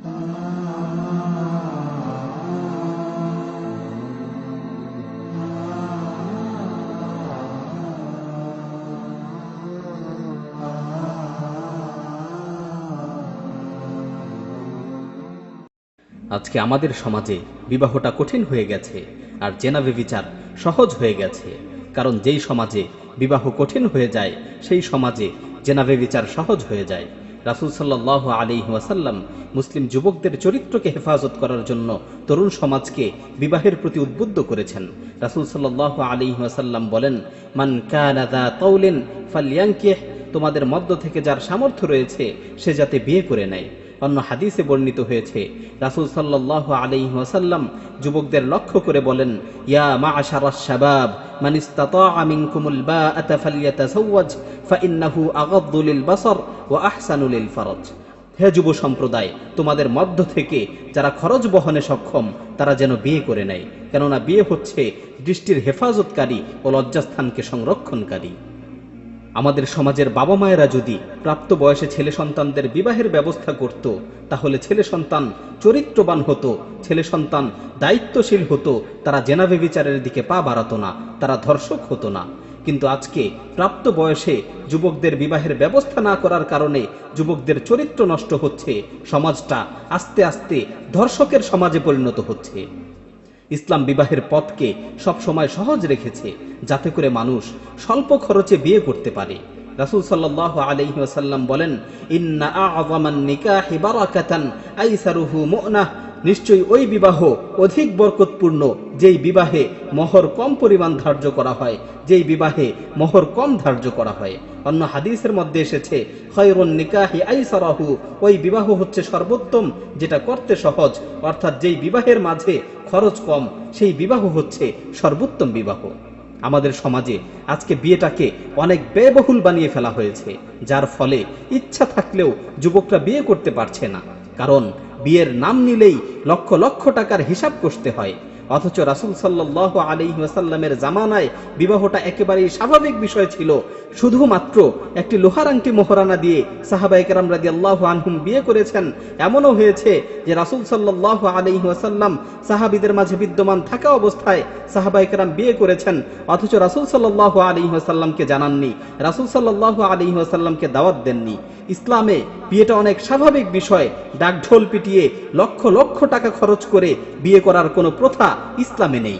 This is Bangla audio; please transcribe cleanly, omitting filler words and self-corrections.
আজকে আমাদের সমাজে বিবাহটা কঠিন হয়ে গেছে আর জেনা ব্যভিচার সহজ হয়ে গেছে। কারণ যেই সমাজে বিবাহ কঠিন হয়ে যায় সেই সমাজে জেনা ব্যভিচার সহজ হয়ে যায়। রাসূল সাল্লাল্লাহু আলাইহি ওয়াসাল্লাম মুসলিম যুবকদের চরিত্রকে হেফাজত করার জন্য তরুণ সমাজকে বিবাহের প্রতি উদ্বুদ্ধ করেছেন। রাসূল সাল্লাল্লাহু আলাইহি ওয়াসাল্লাম বলেন, মান কানা যা তাওলিন ফালইয়ানকিহ, তোমাদের মধ্য থেকে যার সামর্থ্য রয়েছে সে যাতে বিয়ে করে নেয়। অন্য হাদিসে বর্ণিত হয়েছে, রাসূল সাল্লাল্লাহু আলাইহি ওয়াসাল্লাম যুবকদের লক্ষ্য করে বলেন, ইয়া মা'আশারাশ শাবাব মান ইসতাতা'a মিনকুমুল বাআতা ফালইয়াতাযাওয়াজ ফাইন্নাহু আগাদ্দু লিল বাসার ওয়া আহসানু লিল ফারাজ। হে যুব সম্প্রদায়, তোমাদের মধ্য থেকে যারা খরচ বহনে সক্ষম তারা যেন বিয়ে করে নেয়, কেননা বিয়ে হচ্ছে দৃষ্টির হেফাজতকারী ও লজ্জাস্থানকে সংরক্ষণকারী। আমাদের সমাজের বাবা মায়েরা যদি প্রাপ্ত বয়সে ছেলে সন্তানদের বিবাহের ব্যবস্থা করত, তাহলে ছেলে সন্তান চরিত্রবান হতো, ছেলে সন্তান দায়িত্বশীল হতো, তারা জেনা ব্যভিচারের দিকে পা বাড়াতো না, তারা ধর্ষক হতো না। কিন্তু আজকে প্রাপ্ত বয়সে যুবকদের বিবাহের ব্যবস্থা না করার কারণে যুবকদের চরিত্র নষ্ট হচ্ছে, সমাজটা আস্তে আস্তে ধর্ষকের সমাজে পরিণত হচ্ছে। ইসলাম বিবাহের পথকে সবসময় সহজ রেখেছে, যাতে করে মানুষ স্বল্প খরচে বিয়ে করতে পারে। রাসূল সাল্লাল্লাহু আলাইহি ওয়াসাল্লাম বলেন, ইন্না আ'যামান নিকাহি বারাকাতান আইসারুহু মু'নাহ, নিশ্চয়ই ওই বিবাহ অধিক বরকতপূর্ণ যেই বিবাহে মোহর কম পরিমাণ ধার্য করা হয়, যেই বিবাহে মোহর কম ধার্য করা হয়। অন্য হাদিসের মধ্যে এসেছে, খায়রুন নিকাহি আইসারাহু, ওই বিবাহ হচ্ছে সর্বোত্তম যেটা করতে সহজ, অর্থাৎ যেই বিবাহের মাঝে খরচ কম সেই বিবাহ হচ্ছে সর্বোত্তম বিবাহ। আমাদের সমাজে আজকে বিয়েটাকে অনেক ব্যয়বহুল বানিয়ে ফেলা হয়েছে, যার ফলে ইচ্ছা থাকলেও যুবকরা বিয়ে করতে পারছে না। কারণ বিয়ের নাম নিলেই লক্ষ লক্ষ টাকার হিসাব কষতে হয়। অথচ রাসূল সাল্লাল্লাহু আলাইহি ওয়াসাল্লামের জামানায় বিবাহটা একেবারেই স্বাভাবিক বিষয় ছিল। শুধুমাত্র একটি লোহার আংটি মোহরানা দিয়ে সাহাবায়ে কেরাম রাদিয়াল্লাহু আনহুম বিয়ে করেছেন। এমনও হয়েছে যে রাসূল সাল্লাল্লাহু আলাইহি ওয়াসাল্লাম সাহাবীদের মাঝে বিদ্যমান থাকা অবস্থায় সাহাবায়ে কেরাম বিয়ে করেছেন, অথচ রাসূল সাল্লাল্লাহু আলাইহি ওয়াসাল্লামকে জানাননি, রাসূল সাল্লাল্লাহু আলাইহি ওয়াসাল্লামকে দাওয়াত দেননি। ইসলামে বিয়েটা অনেক স্বাভাবিক বিষয়। ডাকঢোল পিটিয়ে লক্ষ লক্ষ টাকা খরচ করে বিয়ে করার কোনো প্রথা ইসলামে নেই।